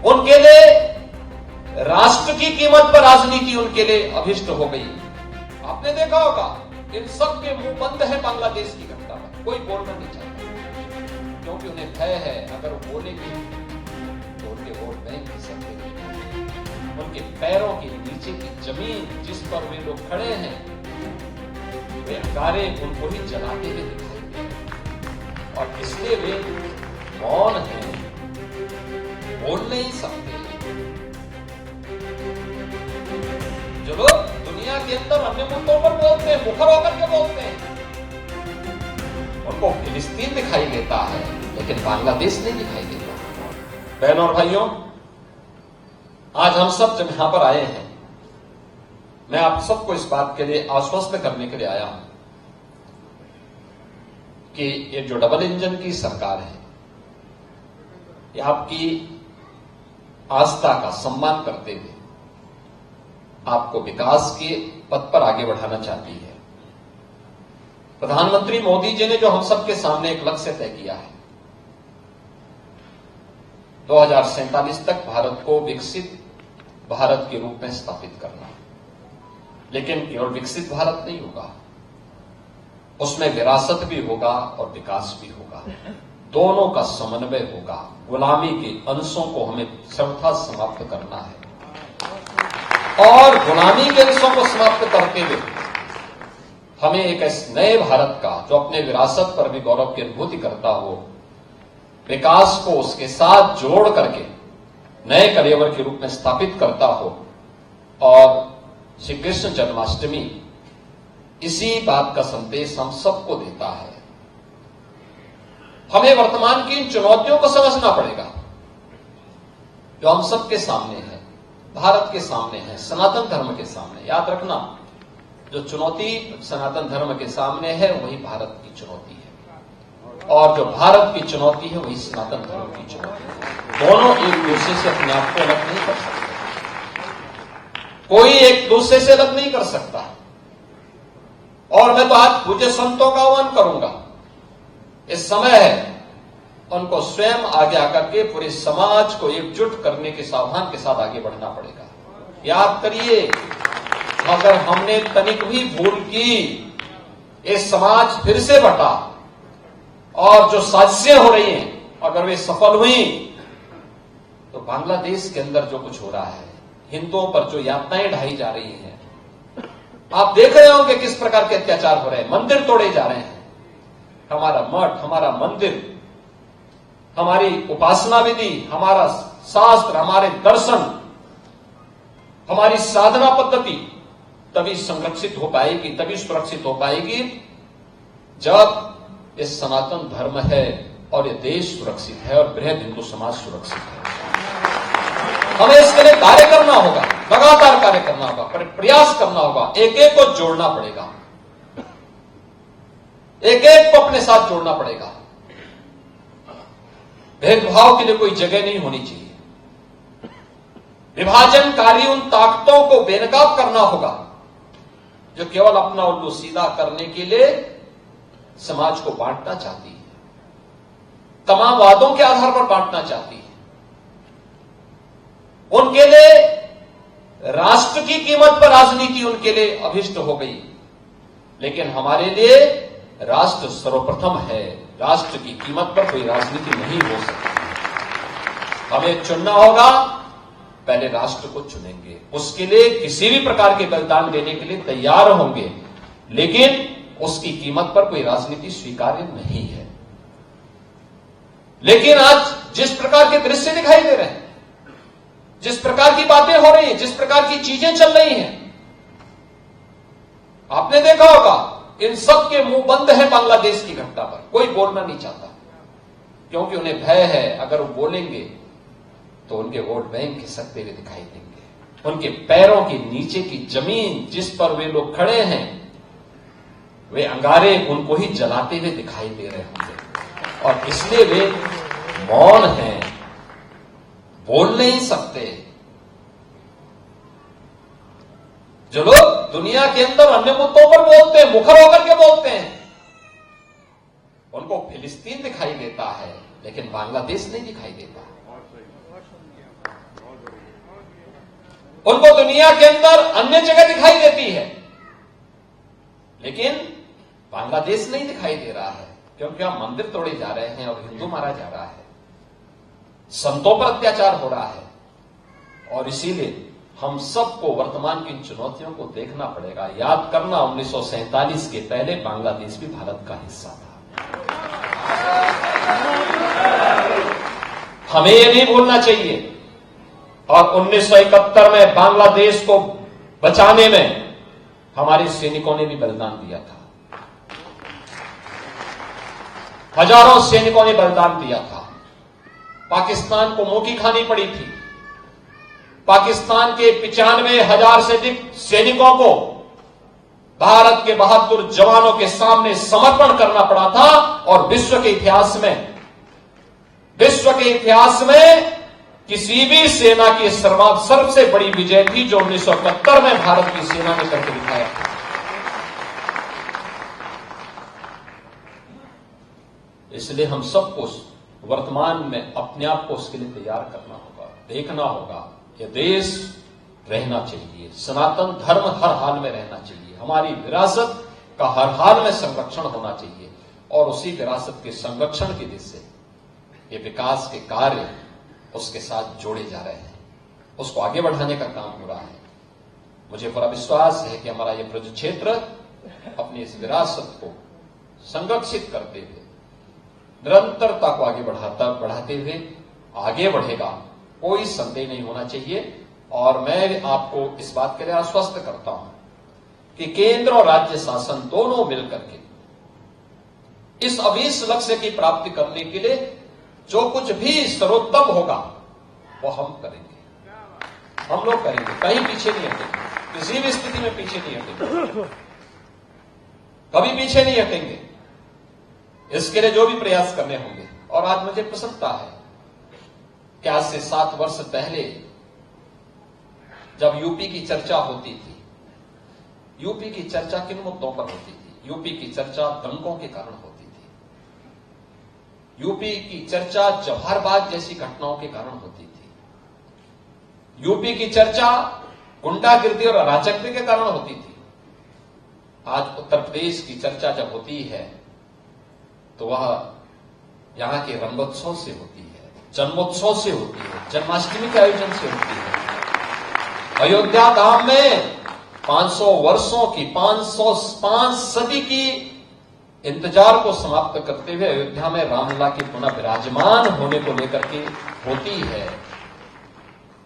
उनके लिए राष्ट्र की कीमत पर राजनीति उनके लिए अभिष्ट हो गई। आपने देखा होगा इन सब के मुंह बंद है बांग्लादेश की घटना पर, कोई बोलना नहीं चाहता, क्योंकि उन्हें भय है अगर वो बोलेंगे तो उनके वोट बैंक की सकते हैं। उनके पैरों के नीचे की जमीन जिस पर वे लोग खड़े हैं, वे अंगारे उनको ही जलाते हुए दिखाई दे रहे और इसलिए वे मौन हैं, बोल नहीं सकते। जो लोग दुनिया के अंदर अन्य मुद्दों पर बोलते हैं, मुखर होकर के बोलते हैं, उनको फिलिस्तीन दिखाई देता है लेकिन बांग्लादेश नहीं दिखाई देता। बहनों और भाइयों, आज हम सब जब यहां पर आए हैं, मैं आप सबको इस बात के लिए आश्वस्त करने के लिए आया हूं कि ये जो डबल इंजन की सरकार है, ये आपकी आस्था का सम्मान करते हुए आपको विकास के पथ पर आगे बढ़ाना चाहती है। प्रधानमंत्री मोदी जी ने जो हम सबके सामने एक लक्ष्य तय किया है, 2047 तक भारत को विकसित भारत के रूप में स्थापित करना। लेकिन केवल विकसित भारत नहीं होगा, उसमें विरासत भी होगा और विकास भी होगा, दोनों का समन्वय होगा। गुलामी के अंशों को हमें सर्वथा समाप्त करना है और गुलामी के अंशों को समाप्त करते हुए हमें एक ऐसे नए भारत का, जो अपने विरासत पर भी गौरव की अनुभूति करता हो, विकास को उसके साथ जोड़ करके नए कलेवर के रूप में स्थापित करता हो। और श्री कृष्ण जन्माष्टमी इसी बात का संदेश हम सबको देता है। हमें वर्तमान की इन चुनौतियों को समझना पड़ेगा जो हम सबके सामने है, भारत के सामने है, सनातन धर्म के सामने। याद रखना, जो चुनौती सनातन धर्म के सामने है वही भारत की चुनौती है, और जो भारत की चुनौती है वही सनातन धर्म की चुनौती है। दोनों एक दूसरे से अपने आप को अलग नहीं कर सकते, कोई एक दूसरे से अलग नहीं कर सकता। और मैं तो आज पूज्य संतों का आह्वान करूंगा, इस समय है उनको स्वयं आगे आकर के पूरे समाज को एकजुट करने के सावधान के साथ आगे बढ़ना पड़ेगा। याद करिए, अगर हमने तनिक भी भूल की, ये समाज फिर से बटा और जो साजिशें हो रही हैं अगर वे सफल हुई तो बांग्लादेश के अंदर जो कुछ हो रहा है, हिंदुओं पर जो यातनाएं ढाई जा रही हैं, आप देख रहे होंगे किस प्रकार के अत्याचार हो रहे हैं, मंदिर तोड़े जा रहे हैं। हमारा मठ, हमारा मंदिर, हमारी उपासना विधि, हमारा शास्त्र, हमारे दर्शन, हमारी साधना पद्धति तभी संरक्षित हो पाएगी, तभी सुरक्षित हो पाएगी जब ये सनातन धर्म है और ये देश सुरक्षित है और बृहद हिंदू समाज सुरक्षित है। हमें इसके लिए कार्य करना होगा, लगातार कार्य करना होगा, प्रयास करना होगा, एक एक को जोड़ना पड़ेगा, एक एक को अपने साथ जोड़ना पड़ेगा। भेदभाव के लिए कोई जगह नहीं होनी चाहिए। विभाजनकारी उन ताकतों को बेनकाब करना होगा जो केवल अपना उल्लू सीधा करने के लिए समाज को बांटना चाहती है, तमाम वादों के आधार पर बांटना चाहती है। उनके लिए राष्ट्र की कीमत पर राजनीति उनके लिए अभिष्ट हो गई, लेकिन हमारे लिए राष्ट्र सर्वप्रथम है। राष्ट्र की कीमत पर कोई राजनीति नहीं हो सकती। हमें चुनना होगा, पहले राष्ट्र को चुनेंगे, उसके लिए किसी भी प्रकार के बलिदान देने के लिए तैयार होंगे, लेकिन उसकी कीमत पर कोई राजनीति स्वीकार्य नहीं है। लेकिन आज जिस प्रकार के दृश्य दिखाई दे रहे हैं, जिस प्रकार की बातें हो रही हैं, जिस प्रकार की चीजें चल रही हैं, आपने देखा होगा इन सब के मुंह बंद है बांग्लादेश की घटना पर, कोई बोलना नहीं चाहता, क्योंकि उन्हें भय है अगर वो बोलेंगे तो उनके वोट बैंक खिसकते हुए दिखाई देंगे। उनके पैरों के नीचे की जमीन जिस पर वे लोग खड़े हैं, वे अंगारे उनको ही जलाते हुए दिखाई दे रहे होंगे और इसलिए वे मौन हैं, बोल नहीं सकते। जो लोग दुनिया के अंदर अन्य मुद्दों पर बोलते हैं, मुखर होकर के बोलते हैं, उनको फिलिस्तीन दिखाई देता है लेकिन बांग्लादेश नहीं दिखाई देता। उनको दुनिया के अंदर अन्य जगह दिखाई देती है, लेकिन बांग्लादेश नहीं दिखाई दे रहा है, क्योंकि वहां मंदिर तोड़े जा रहे हैं और हिंदू मारा जा रहा है, संतों पर अत्याचार हो रहा है। और इसीलिए हम सबको वर्तमान की इन चुनौतियों को देखना पड़ेगा। याद करना, 1947 के पहले बांग्लादेश भी भारत का हिस्सा था। हमें यह नहीं भूलना चाहिए। और 1971 में बांग्लादेश को बचाने में हमारे सैनिकों ने भी बलिदान दिया था। हजारों सैनिकों ने बलिदान दिया था। पाकिस्तान को मुंह की खानी पड़ी थी। पाकिस्तान के 95,000 से अधिक सैनिकों को भारत के बहादुर जवानों के सामने समर्पण करना पड़ा था। और विश्व के इतिहास में किसी भी सेना की सबसे बड़ी विजय थी जो 1971 में भारत की सेना ने करके दिखाया था। इसलिए हम सबको वर्तमान में अपने आप को उसके लिए तैयार करना होगा, देखना होगा। यह देश रहना चाहिए, सनातन धर्म हर हाल में रहना चाहिए, हमारी विरासत का हर हाल में संरक्षण होना चाहिए। और उसी विरासत के संरक्षण की दिशा से ये विकास के कार्य उसके साथ जोड़े जा रहे हैं, उसको आगे बढ़ाने का काम हो रहा है। मुझे पूरा विश्वास है कि हमारा ये ब्रज क्षेत्र अपनी इस विरासत को संरक्षित करते हुए, निरंतरता को आगे बढ़ाते हुए आगे बढ़ेगा, कोई संदेह नहीं होना चाहिए। और मैं आपको इस बात के लिए आश्वस्त करता हूं कि केंद्र और राज्य शासन दोनों मिलकर के इस अभीष्ट लक्ष्य की प्राप्ति करने के लिए जो कुछ भी सर्वोत्तम होगा वो हम करेंगे, हम लोग करेंगे, कहीं पीछे नहीं हटेंगे, किसी भी स्थिति में पीछे नहीं हटेंगे, कभी पीछे नहीं हटेंगे। इसके लिए जो भी प्रयास करने होंगे। और आज मुझे प्रसन्नता है कि आज से 7 वर्ष पहले जब यूपी की चर्चा होती थी, यूपी की चर्चा किन मुद्दों पर होती थी? यूपी की चर्चा दंगों के कारण होती थी, यूपी की चर्चा जवाहरबाग जैसी घटनाओं के कारण होती थी, यूपी की चर्चा गुंडागिर्दी और अराजकता के कारण होती थी। आज उत्तर प्रदेश की चर्चा जब होती है तो वह यहां के रंगोत्सव से होती है, जन्मोत्सव से होती है, जन्माष्टमी के आयोजन से होती है। अयोध्या धाम में 500 वर्षों की 505 सदी की इंतजार को समाप्त करते हुए अयोध्या में रामलला के पुनः विराजमान होने को लेकर के होती है,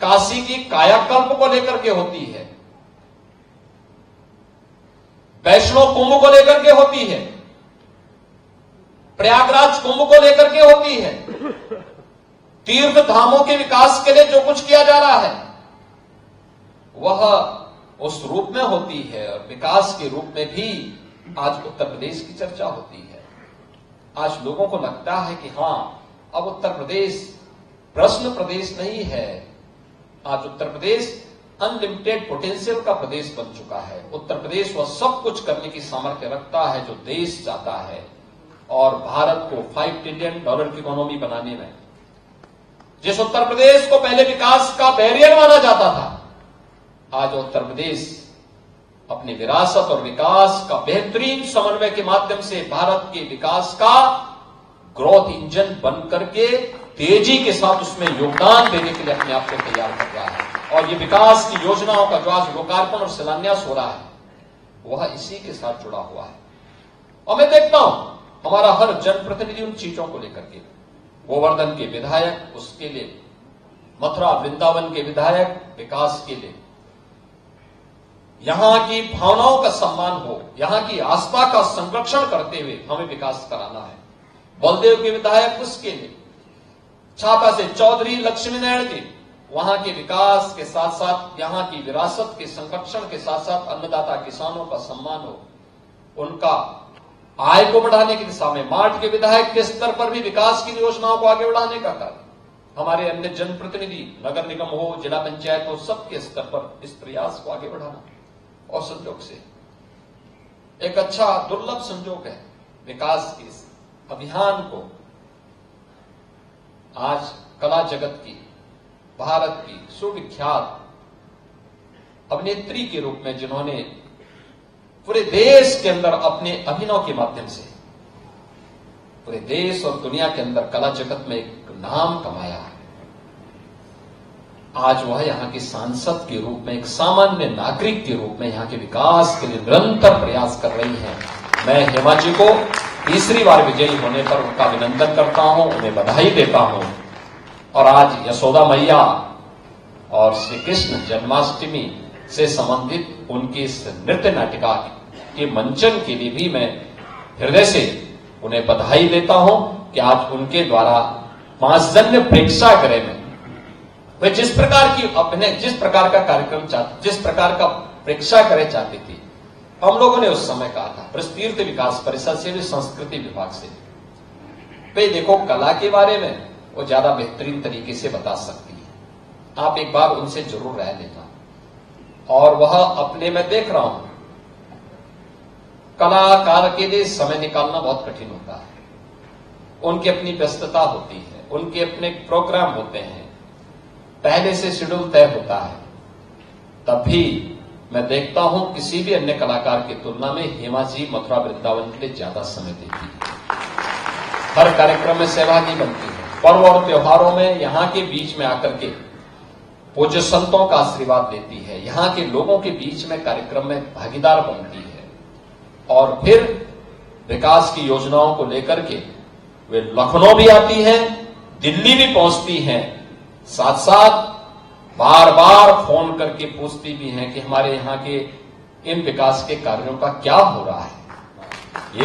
काशी की कायाकल्प को लेकर के होती है, वैष्णो कुंभ को लेकर के होती है, प्रयागराज कुंभ को लेकर के होती है। तीर्थ धामों के विकास के लिए जो कुछ किया जा रहा है वह उस रूप में होती है। और विकास के रूप में भी आज उत्तर प्रदेश की चर्चा होती है। आज लोगों को लगता है कि हां, अब उत्तर प्रदेश प्रश्न प्रदेश नहीं है, आज उत्तर प्रदेश अनलिमिटेड पोटेंशियल का प्रदेश बन चुका है। उत्तर प्रदेश वह सब कुछ करने की सामर्थ्य रखता है जो देश चाहता है। और भारत को $5 ट्रिलियन की इकोनॉमी बनाने में, जिस उत्तर प्रदेश को पहले विकास का बैरियर माना जाता था, आज उत्तर प्रदेश अपनी विरासत और विकास का बेहतरीन समन्वय के माध्यम से भारत के विकास का ग्रोथ इंजन बन करके तेजी के साथ उसमें योगदान देने के लिए अपने आप को तैयार कर रहा है। और ये विकास की योजनाओं का जो आज लोकार्पण और शिलान्यास हो रहा है वह इसी के साथ जुड़ा हुआ है। और मैं देखता हूं हमारा हर जनप्रतिनिधि उन चीजों को लेकर के, गोवर्धन के विधायक उसके लिए, मथुरा वृंदावन के विधायक विकास के लिए, यहां की भावनाओं का सम्मान हो, यहां की आस्था का संरक्षण करते हुए हमें विकास कराना है। बलदेव के विधायक उसके लिए, छाता से चौधरी लक्ष्मी नारायण के, वहां के विकास के साथ साथ यहां की विरासत के संरक्षण के साथ साथ अन्नदाता किसानों का सम्मान हो, उनका आय को बढ़ाने की दिशा में। मार्ट के विधायक के स्तर पर भी विकास की योजनाओं को आगे बढ़ाने का कार्य, हमारे अन्य जनप्रतिनिधि, नगर निगम हो, जिला पंचायत हो, सबके स्तर पर इस प्रयास को आगे बढ़ाना। और संयोग से एक अच्छा दुर्लभ संयोग है, विकास के इस अभियान को आज कला जगत की, भारत की सुविख्यात अभिनेत्री के रूप में जिन्होंने पूरे देश के अंदर अपने अभिनय के माध्यम से पूरे देश और दुनिया के अंदर कला जगत में एक नाम कमाया है, आज वह यहां के सांसद के रूप में, एक सामान्य नागरिक के रूप में यहां के विकास के लिए निरंतर प्रयास कर रही हैं। मैं हेमा जी को तीसरी बार विजयी होने पर उनका अभिनंदन करता हूं, उन्हें बधाई देता हूं। और आज यशोदा मैया और श्री कृष्ण जन्माष्टमी से संबंधित उनकी इस नृत्य नाटिका के मंचन के लिए भी मैं हृदय से उन्हें बधाई देता हूं कि आज उनके द्वारा पांचजन्य प्रेक्षागृह में वे जिस प्रकार का कार्यक्रम जिस प्रकार का प्रेक्षागृह चाहती थी, हम लोगों ने उस समय कहा था ब्रज तीर्थ विकास परिषद से भी, संस्कृति विभाग से वे देखो कला के बारे में वो ज्यादा बेहतरीन तरीके से बता सकती है, आप एक बार उनसे जरूर राय लेना। और वह अपने में देख रहा हूं कलाकार के लिए समय निकालना बहुत कठिन होता है, उनकी अपनी व्यस्तता होती है, उनके अपने प्रोग्राम होते हैं, पहले से शेड्यूल तय होता है। तब भी मैं देखता हूं किसी भी अन्य कलाकार की तुलना में हेमा जी मथुरा वृंदावन के लिए ज्यादा समय देती है, हर कार्यक्रम में सहभागी बनती है, पर्व और त्योहारों में यहां के बीच में आकर के पूज्य संतों का आशीर्वाद लेती है, यहां के लोगों के बीच में कार्यक्रम में भागीदार बनती है और फिर विकास की योजनाओं को लेकर के वे लखनऊ भी आती हैं, दिल्ली भी पहुंचती हैं, साथ साथ बार बार फोन करके पूछती भी हैं कि हमारे यहां के इन विकास के कार्यों का क्या हो रहा है।